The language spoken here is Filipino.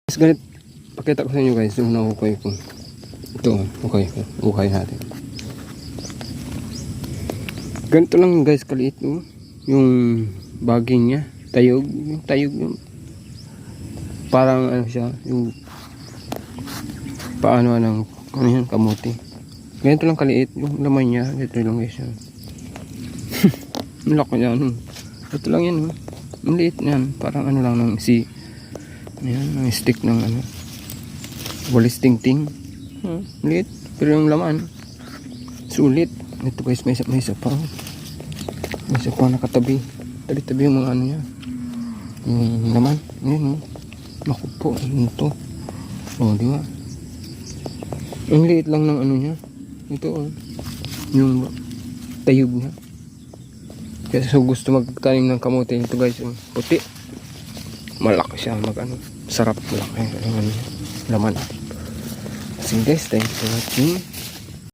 Guys, ganit, pakita ko sa inyo guys yung naukay ko. Ito, ukay natin. Ganito lang guys kaliit, no? Yung baging niya, tayog yung parang ano siya, yung paano ng ano yan, kamuti. Ganito lang kaliit yung laman niya, ganito lang guys yan. Malaki yan. Ito lang yan, no? Ang liit yan, parang ano lang ng ayan, ng stick ng ano, walis ting-ting. Liit, pero yung laman sulit. Ito guys, may isa pa nakatabi, tabi-tabi yung mga ano niya, yung laman. Ayan, naku po, ano to? Di ba? Ang liit lang ng ano niya. Ito, yung tayog niya. Kaya so gusto magtanim ng kamote ito guys, yung puti. Malaki siya, sarap, malaki yung ano, laman. So guys, thanks for watching.